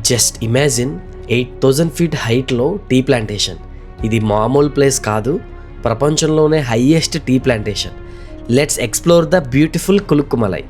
Just imagine 8,000 feet హైట్లో tea plantation. ఇది మామూలు ప్లేస్ కాదు, ప్రపంచంలోనే highest tea plantation. Let's explore the beautiful Kolukkumalai.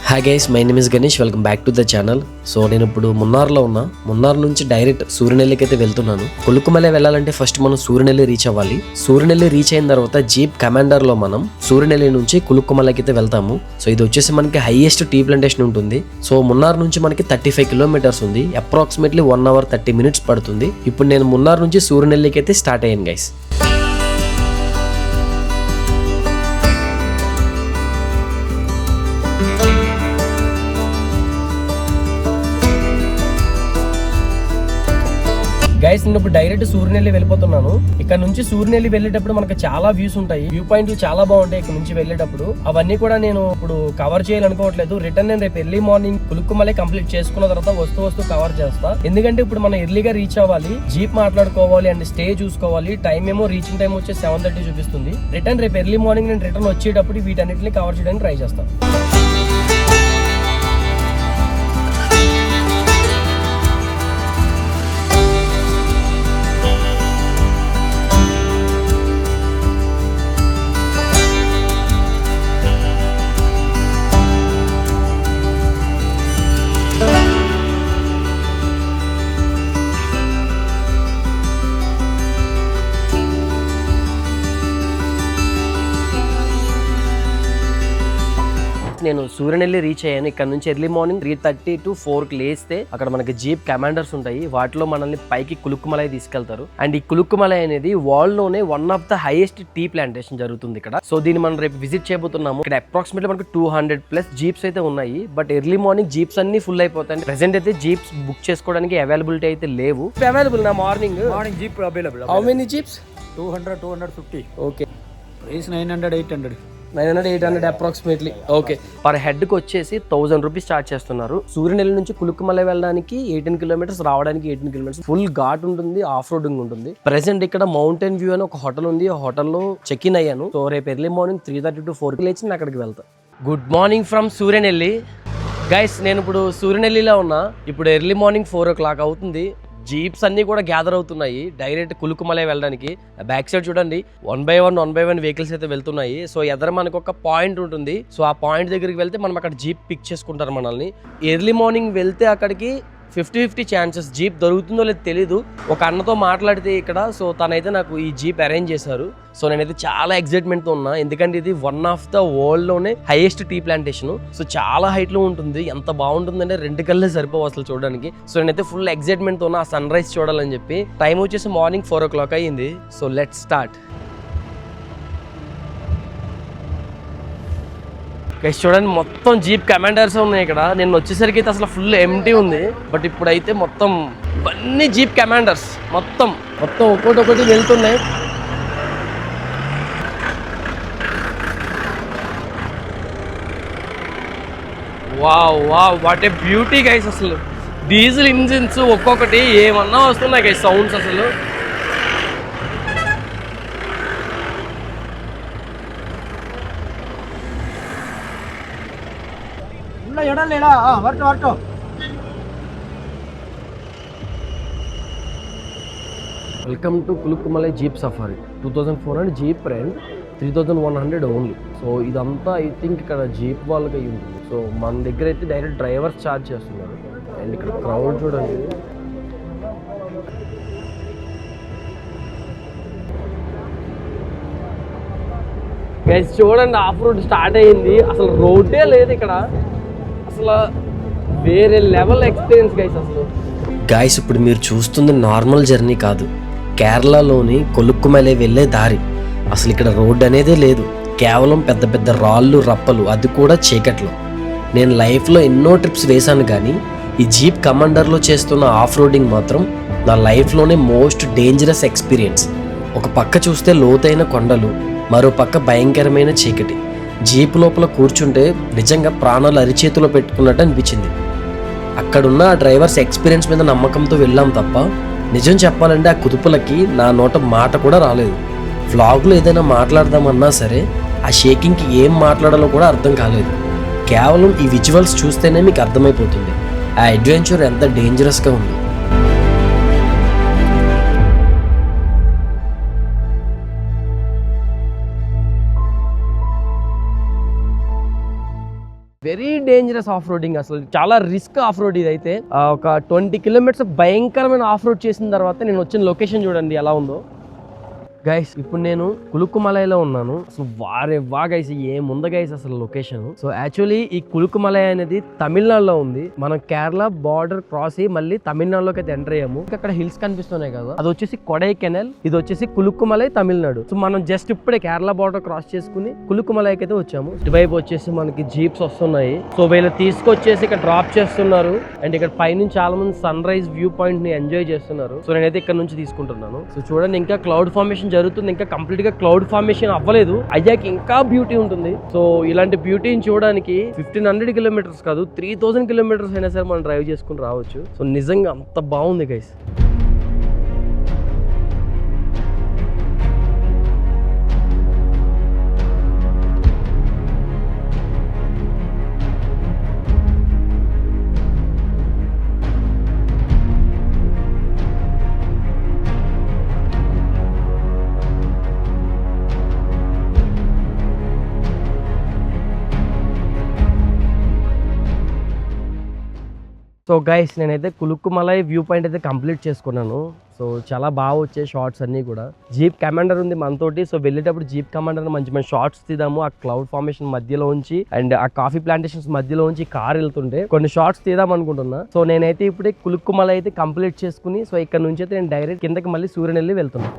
Hi guys, my name is Ganesh. Welcome back to the channel. So నేను ఇప్పుడు మున్నార్లో ఉన్నా. మున్నార్ నుంచి డైరెక్ట్ సూర్యనెల్లికి అయితే వెళ్తున్నాను. కులుక్కుమలై వెళ్ళాలంటే ఫస్ట్ మనం సూర్యనెల్లి రీచ్ అవ్వాలి. సూర్యనెల్లి రీచ్ అయిన తర్వాత జీప్ కమాండర్లో మనం సూర్యనెల్లి నుంచి కులుక్కుమలైకి అయితే వెళ్తాము. సో ఇది వచ్చేసి మనకి హైయెస్ట్ టీ ప్లాంటేషన్ ఉంటుంది. సో మున్నార్ నుంచి మనకి 35 కిలోమీటర్స్ ఉంది. అప్రాక్సిమేట్లీ 1 hour 30 minutes పడుతుంది. ఇప్పుడు నేను మున్నార్ నుంచి సూర్యనెల్లికి అయితే స్టార్ట్ అయ్యాను గైస్. గైస్ నేను ఇప్పుడు డైరెక్ట్ సూర్యనెల్లి వెళ్ళిపోతున్నాను. ఇక్కడ నుంచి సూర్యనెల్లి వెళ్ళేటప్పుడు మనకు చాలా వ్యూస్ ఉంటాయి. వ్యూ పాయింట్లు చాలా బాగుంటాయి ఇక్కడ నుంచి వెళ్ళేటప్పుడు. అవన్నీ కూడా నేను ఇప్పుడు కవర్ చేయాలనుకోవట్లేదు. రిటర్న్ నేను రేపు ఎర్లీ మార్నింగ్ కులుక్కుమలై కంప్లీట్ చేసుకున్న తర్వాత వస్తూ కవర్ చేస్తా. ఎందుకంటే ఇప్పుడు మనం ఎర్లీగా రీచ్ అవ్వాలి, జీప్ మాట్లాడుకోవాలి అండ్ స్టే చూసుకోవాలి. టైం ఏమో రీచింగ్ టైం వచ్చి 7:30 చూపిస్తుంది. రిటర్న్ రేపు ఎర్లీ మార్నింగ్ నేను రిటర్న్ వచ్చేటప్పుడు వీటన్నిటిని కవర్ చేయడానికి ట్రై చేస్తాను. నేను సూర్యనెల్లి రీచ్ అయ్యాను. ఇక్కడ నుంచి ఎర్లీ మార్నింగ్ 3:30 to 4 లేస్తే అక్కడ మనకి జీప్ కమాండర్స్ ఉంటాయి. వాటిలో మనల్ని పైకి కులుక్కుమలై తీసుకెళ్తారు. అండ్ ఈ కులుక్కుమలై అనేది వరల్డ్ లోనే one of the highest tea plantation జరుగుతుంది ఇక్కడ. సో దీన్ని మనం రేపు విజిట్ చేయబోతున్నాము. ఇక్కడ అప్రాక్సిమేట్లీ మనకి 200+ జీప్స్ అయితే ఉన్నాయి. బట్ ఎర్లీ మార్నింగ్ జీప్స్ అన్ని ఫుల్ అయిపోతాయి. ప్రెసెంట్ అయితే జీప్స్ బుక్ చేసుకోవడానికి అవైలబిలిటీ అయితే లేవు. అవైలబుల్ నా morning jeep available. How many jeeps? 200-250. Okay. Price 900-800 approximately. Okay. Per head కి వచ్చేసి 1000 రూపీస్ చార్జ్ చేస్తున్నారు. సూర్యనెల్లి నుంచి కులుక్కుమలై వెళ్ళడానికి 18 కిలోమీటర్స్, రావడానికి 18 కిలోమీటర్స్. ఫుల్ ఘాట్ ఉంటుంది, ఆఫ్ రోడింగ్ ఉంటుంది. ప్రెసెంట్ ఇక్కడ మౌంటైన్ వ్యూ అని ఒక హోటల్ ఉంది. ఆ హోటల్లో చెక్ ఇన్ అయ్యాను. సో రేపు ఎర్లీ మార్నింగ్ 3:30 to 4 లేచి నేను అక్కడికి వెళ్తాను. Good morning from Suryanelli. Guys నేను ఇప్పుడు సూర్యనెల్లిలో ఉన్నా. ఇప్పుడు ఎర్లీ మార్నింగ్ 4 o'clock అవుతుంది. జీప్స్ అన్ని కూడా గ్యాదర్ అవుతున్నాయి డైరెక్ట్ కులుక్కుమలై వెళ్ళడానికి. బ్యాక్ సైడ్ చూడండి, 1 by 1 వెహికల్స్ అయితే వెళ్తున్నాయి. సో ఎదర మనకు ఒక పాయింట్ ఉంటుంది. సో ఆ పాయింట్ దగ్గరికి వెళ్తే మనం అక్కడ జీప్ పిక్ చేసుకుంటారు మనల్ని. ఎర్లీ మార్నింగ్ వెళ్తే అక్కడికి 50-50 ఛాన్సెస్ జీప్ దొరుకుతుందో లేదో తెలీదు. ఒక అన్నతో మాట్లాడితే ఇక్కడ, సో తనైతే నాకు ఈ జీప్ అరేంజ్ చేశారు. సో నేనైతే చాలా ఎక్సైట్మెంట్తో ఉన్నా. ఎందుకంటే ఇది వన్ ఆఫ్ ద వరల్డ్ లోనే హైయెస్ట్ టీ ప్లాంటేషన్. సో చాలా హైట్ లో ఉంటుంది. ఎంత బాగుంటుందంటే 2 కళ్ళే సరిపోవు అసలు చూడడానికి. సో నేనైతే ఫుల్ ఎక్సైట్మెంట్తో ఉన్నా ఆ సన్ రైజ్ చూడాలని చెప్పి. టైం వచ్చేసి మార్నింగ్ 4 o'clock అయ్యింది. So let's start. చూడండి మొత్తం జీప్ కమాండర్స్ ఉన్నాయి ఇక్కడ. నేను వచ్చేసరికి అయితే అసలు ఫుల్ ఎంటీ ఉంది. బట్ ఇప్పుడైతే మొత్తం ఇవన్నీ జీప్ కమాండర్స్ మొత్తం ఒక్కొక్కటి వెళ్తున్నాయి. Wow what a beauty guys. అసలు డీజిల్ ఇంజిన్స్ ఒక్కొక్కటి ఏమన్నా వస్తున్నాయి గైస్ సౌండ్స్. అసలు welcome to Kolukkumalai jeep safari. 2400 jeep rent, 3100 only. So ఇదంతా ఐ థింక్ ఇక్కడ జీప్ వాళ్ళకి అయ్యి ఉంటుంది. సో మన దగ్గర అయితే డైరెక్ట్ డ్రైవర్స్ ఛార్జ్ చేస్తున్నారు. అండ్ ఇక్కడ క్రౌడ్ చూడండి. గైస్ చూడండి, ఆఫ్ రోడ్ స్టార్ట్ అయ్యింది. అసలు రోడ్డే లేదు ఇక్కడ. అసలు వేరే లెవెల్ ఎక్స్పీరియన్స్ గైస్. అసలు గైస్ ఇప్పుడు మీరు చూస్తుంది నార్మల్ జర్నీ కాదు, కేరళలోని కొలుక్కుమలై వెళ్ళే దారి. అసలు ఇక్కడ రోడ్ అనేదే లేదు, కేవలం పెద్ద పెద్ద రాళ్ళు రప్పలు, అది కూడా చీకట్లో. నేను లైఫ్లో ఎన్నో ట్రిప్స్ వేశాను కానీ ఈ జీప్ కమాండర్లో చేస్తున్న ఆఫ్ రోడింగ్ మాత్రం నా లైఫ్లోనే మోస్ట్ డేంజరస్ ఎక్స్పీరియన్స్. ఒక పక్క చూస్తే లోతైన కొండలు, మరో పక్క భయంకరమైన చీకటి. జీప్ లోపల కూర్చుంటే నిజంగా ప్రాణాలు అరిచేతిలో పెట్టుకున్నట్టు అనిపించింది. అక్కడున్న ఆ డ్రైవర్స్ ఎక్స్పీరియన్స్ మీద నమ్మకంతో వెళ్ళాం తప్ప నిజం చెప్పాలంటే ఆ కుదుపులకి నా నోట మాట కూడా రాలేదు. వ్లాగ్లో ఏదైనా మాట్లాడదామన్నా సరే ఆ షేకింగ్కి ఏం మాట్లాడాలో కూడా అర్థం కాలేదు. కేవలం ఈ విజువల్స్ చూస్తేనే మీకు అర్థమైపోతుంది ఆ అడ్వెంచర్ ఎంత డేంజరస్గా ఉందో. వెరీ డేంజరస్ ఆఫ్ రోడింగ్, అసలు చాలా రిస్క్ ఆఫ్ రోడ్ ఇది. అయితే ఒక 20 కిలోమీటర్స్ భయంకరమైన ఆఫ్ రోడ్ చేసిన తర్వాత నేను వచ్చిన లొకేషన్ చూడండి ఎలా ఉందో. గైస్ ఇప్పుడు నేను కులుక్కుమలైలో ఉన్నాను. సో వా గైస్ ఏముంది గైస్ అసలు లొకేషన్. సో యాక్చువల్లీ ఈ కులుక్కుమలై అనేది తమిళనాడులో ఉంది. మనం కేరళ బార్డర్ క్రాస్ అయ్యి మళ్ళీ తమిళనాడులోకి అయితే ఎంటర్ అయ్యాము. అక్కడ హిల్స్ కనిపిస్తున్నాయి కదా, అది వచ్చేసి కొడైకెనాల్, ఇది వచ్చేసి కులుక్కుమలై తమిళనాడు. సో మనం జస్ట్ ఇప్పుడే కేరళ బార్డర్ క్రాస్ చేసుకుని కులుక్కుమలైకి అయితే వచ్చాము. ఇటువైపు వచ్చేసి మనకి జీప్స్ వస్తున్నాయి. సో వీళ్ళు తీసుకొచ్చేసి ఇక్కడ డ్రాప్ చేస్తున్నారు. అండ్ ఇక్కడ పైనుంచి చాలా మంది సన్ రైజ్ వ్యూ పాయింట్ ని ఎంజాయ్ చేస్తున్నారు. సో నేనైతే ఇక్కడ నుంచి తీసుకుంటున్నాను. సో చూడండి, ఇంకా క్లౌడ్ ఫార్మేషన్ జరుగుతుంది, ఇంకా కంప్లీట్ గా క్లౌడ్ ఫార్మేషన్ అవ్వలేదు. అయ్యాక ఇంకా బ్యూటీ ఉంటుంది. సో ఇలాంటి బ్యూటీని చూడడానికి 1500 కిలోమీటర్స్ కాదు 3000 కిలోమీటర్స్ అయినా సరే మనం డ్రైవ్ చేసుకుని రావచ్చు. సో నిజంగా అంత బాగుంది గైస్. సో గైస్ నేనైతే కులుక్కుమలై వ్యూ పాయింట్ అయితే కంప్లీట్ చేసుకున్నాను. సో చాలా బాగా వచ్చాయి షార్ట్స్ అన్నీ కూడా. జీప్ కమాండర్ ఉంది మనతోటి. సో వెళ్ళేటప్పుడు జీప్ కమాండర్ మంచి మంచి షార్ట్స్ తీద్దాము. ఆ క్లౌడ్ ఫార్మేషన్ మధ్యలో ఉంచి అండ్ ఆ కాఫీ ప్లాంటేషన్స్ మధ్యలో ఉంచి కార్ వెళ్తుంటే కొన్ని షార్ట్స్ తీద్దాం అనుకుంటున్నా. సో నేనైతే ఇప్పుడే కులుక్కుమలై అయితే కంప్లీట్ చేసుకుని సో ఇక్కడ నుంచి అయితే నేను డైరెక్ట్ కిందకి మళ్ళీ సూర్యనెల్లి వెళ్తున్నాను.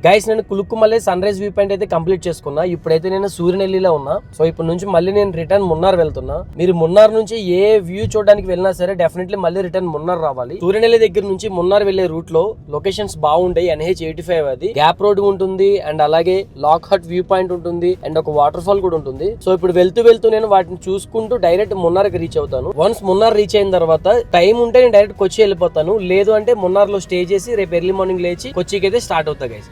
గైస్ నేను కులుక్కుమలై సన్ రైజ్ వ్యూ పాయింట్ అయితే కంప్లీట్ చేసుకున్నా. ఇప్పుడైతే నేను సూర్యనెల్లిలో ఉన్నా. సో ఇప్పుడు నుంచి మళ్ళీ నేను రిటర్న్ మున్నార్ వెళ్తున్నా. మీరు మున్నార్ నుంచి ఏ వ్యూ చూడడానికి వెళ్ళినా సరే డెఫినెట్లీ మళ్ళీ రిటర్న్ మున్నార్ రావాలి. సూర్యనెల్లి దగ్గర నుంచి మున్నార్ వెళ్లే రూట్ లో లొకేషన్స్ బాగుంటాయి. NH85 అది గ్యాప్ రోడ్ ఉంటుంది అండ్ అలాగే లాక్ హట్ వ్యూ పాయింట్ ఉంటుంది అండ్ ఒక వాటర్ ఫాల్ కూడా ఉంటుంది. సో ఇప్పుడు వెళ్తూ నేను వాటిని చూసుకుంటూ డైరెక్ట్ మున్నార్ కి రీచ్ అవుతాను. వన్స్ మున్నార్ రీచ్ అయిన తర్వాత టైం ఉంటే నేను డైరెక్ట్ కొచ్చి వెళ్ళిపోతాను. లేదు అంటే మున్నార్ లో స్టే చేసి రేపు ఎర్లీ మార్నింగ్ లేచి కొచ్చికి అయితే స్టార్ట్ అవుతా గైస్.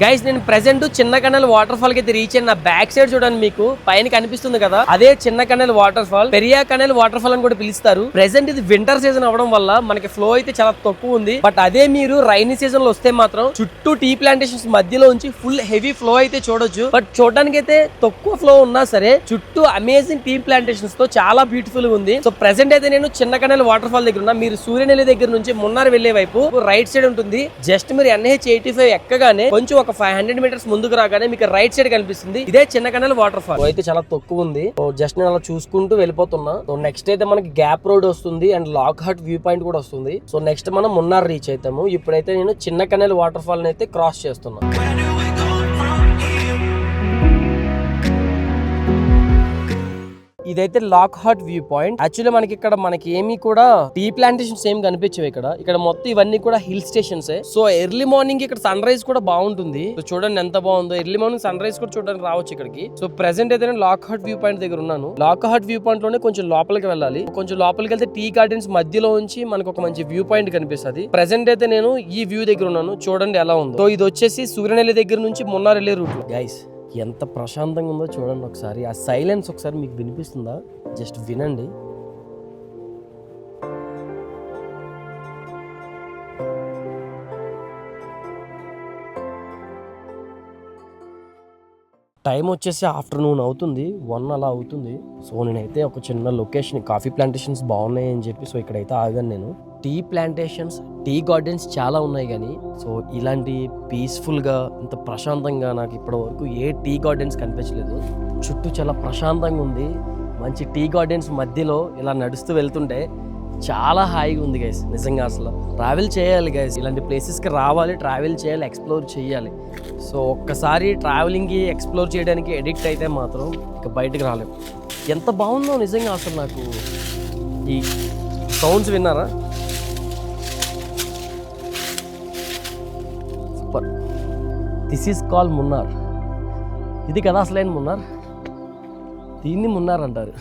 గైస్ నేను ప్రెసెంట్ చిన్న కన్నెల వాటర్ ఫాల్ కి అయితే రీచ్ అయిన. నా బ్యాక్ సైడ్ చూడండి, మీకు పైన కనిపిస్తుంది కదా, అదే చిన్న కన్నెల వాటర్ ఫాల్. పెరియా కన్నెల వాటర్ ఫాల్ అని కూడా పిలుస్తారు. ప్రెసెంట్ ఇది వింటర్ సీజన్ అవడం వల్ల మనకి ఫ్లో అయితే చాలా తక్కువ ఉంది. బట్ అదే మీరు రైనీ సీజన్ లో వస్తే మాత్రం చుట్టూ టీ ప్లాంటేషన్స్ మధ్యలో ఉంచి ఫుల్ హెవీ ఫ్లో అయితే చూడొచ్చు. బట్ చూడడానికి అయితే తక్కువ ఫ్లో ఉన్నా సరే చుట్టూ అమేజింగ్ టీ ప్లాంటేషన్స్ తో చాలా బ్యూటిఫుల్ గా ఉంది. సో ప్రెసెంట్ అయితే నేను చిన్న కన్నెల వాటర్ ఫాల్ దగ్గర ఉన్నా. మీరు సూర్యనెల్లి దగ్గర నుంచి మున్నార్ వెళ్లే వైపు రైట్ సైడ్ ఉంటుంది. జస్ట్ మీరు NH85 ఎక్కగానే కొంచెం ఒక 500 మీటర్స్ ముందుకు రాగానే మీకు రైట్ సైడ్ కనిపిస్తుంది ఇదే చిన్న కన్నెల వాటర్ ఫాల్. అయితే చాలా తక్కువ ఉంది. సో జస్ట్ నేను అలా చూసుకుంటూ వెళ్ళిపోతున్నా. సో నెక్స్ట్ అయితే మనకి గ్యాప్ రోడ్ వస్తుంది and Lockhart view point కూడా వస్తుంది. సో నెక్స్ట్ మనం మున్నార్ రీచ్ అవుతాము. ఇప్పుడైతే నేను చిన్న కన్నెల వాటర్ ఫాల్ అయితే క్రాస్ చేస్తున్నా. ఇదైతే Lockhart view point. Actually మనకి ఏమీ కూడా టీ ప్లాంటేషన్స్ ఏం కనిపించవు ఇక్కడ మొత్తం ఇవన్నీ కూడా hill stations. So early morning ఇక్కడ సన్ రైజ్ కూడా బాగుంటుంది. సో చూడండి ఎంత బాగుందో. ఎర్లీ మార్నింగ్ సన్ రైజ్ కూడా చూడడానికి రావచ్చు ఇక్కడికి. సో ప్రెసెంట్ అయితే నేను లాక్ హార్ట్ వ్యూ పాయింట్ దగ్గర ఉన్నాను. లాక్ హార్ట్ వ్యూ పాయింట్ లోనే కొంచెం లోపలికి వెళ్ళాలి. కొంచెం లోపలికి వెళ్తే టీ గార్డెన్స్ మధ్యలో ఉంచి మనకు ఒక మంచి వ్యూ పాయింట్ కనిపిస్తుంది. ప్రెసెంట్ అయితే నేను ఈ వ్యూ దగ్గర ఉన్నాను. చూడండి ఎలా ఉందో. సో ఇది వచ్చేసి సూర్యనెల్లి దగ్గర నుంచి మున్నార్ వెళ్ళే రూట్. గైస్ ఎంత ప్రశాంతంగా ఉందో చూడండి ఒకసారి. ఆ సైలెన్స్ ఒకసారి మీకు వినిపిస్తుందా? జస్ట్ వినండి. టైం వచ్చేసి ఆఫ్టర్నూన్ అవుతుంది, 1 అలా అవుతుంది. సో నేనైతే ఒక చిన్న లొకేషన్, కాఫీ ప్లాంటేషన్స్ బాగున్నాయి అని చెప్పి సో ఇక్కడైతే ఆగాను నేను. టీ ప్లాంటేషన్స్, టీ గార్డెన్స్ చాలా ఉన్నాయి కానీ సో ఇలాంటి పీస్ఫుల్గా ఇంత ప్రశాంతంగా నాకు ఇప్పటి వరకు ఏ టీ గార్డెన్స్ కనిపించలేదు. చుట్టూ చాలా ప్రశాంతంగా ఉంది. మంచి టీ గార్డెన్స్ మధ్యలో ఇలా నడుస్తూ వెళ్తుంటే చాలా హాయిగా ఉంది గైస్. నిజంగా అసలు ట్రావెల్ చేయాలి గైస్, ఇలాంటి ప్లేసెస్కి రావాలి, ట్రావెల్ చేయాలి, ఎక్స్ప్లోర్ చేయాలి. సో ఒక్కసారి ట్రావెలింగ్కి ఎక్స్ప్లోర్ చేయడానికి ఎడిక్ట్ అయితే మాత్రం ఇక బయటకు రాలేము. ఎంత బాగుందో నిజంగా అసలు. నాకు ఈ సౌండ్స్ విన్నారా? Super. This is call Munnar. ఇది కదా అసలైన మున్నార్. దీన్ని మున్నార్ అంటారు.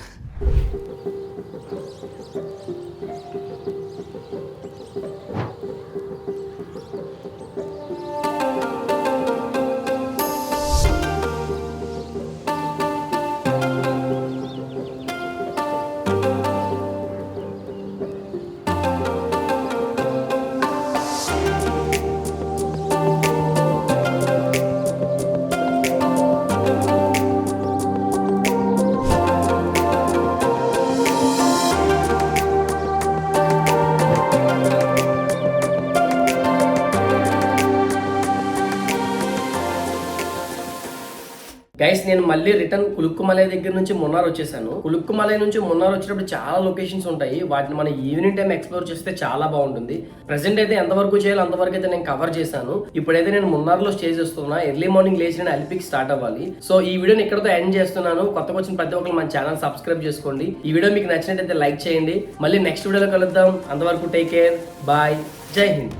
గైస్ నేను మళ్ళీ రిటర్న్ కులుక్కుమలై దగ్గర నుంచి మున్నార్ వచ్చేసాను. కులుక్కుమలై నుంచి మున్నార్ వచ్చినప్పుడు చాలా లొకేషన్స్ ఉంటాయి. వాటిని మనం ఈవినింగ్ టైం ఎక్స్ప్లోర్ చేస్తే చాలా బాగుంటుంది. ప్రెసెంట్ అయితే ఎంతవరకు చేయాలో అంతవరకు అయితే నేను కవర్ చేశాను. ఇప్పుడైతే నేను మున్నార్ లో స్టే చేస్తున్నా. ఎర్లీ మార్నింగ్ లేచి నేను అల్పిక్ స్టార్ట్ అవ్వాలి. సో ఈ వీడియోని ఇక్కడతో ఎండ్ చేస్తున్నాను. కొత్తగా వచ్చిన ప్రతి ఒక్కరు మన ఛానల్ సబ్స్క్రైబ్ చేసుకోండి. ఈ వీడియో మీకు నచ్చినట్లయితే లైక్ చేయండి. మళ్ళీ నెక్స్ట్ వీడియోలో కలుద్దాం. అంతవరకు టేక్ కేర్, బాయ్, జై హింద్.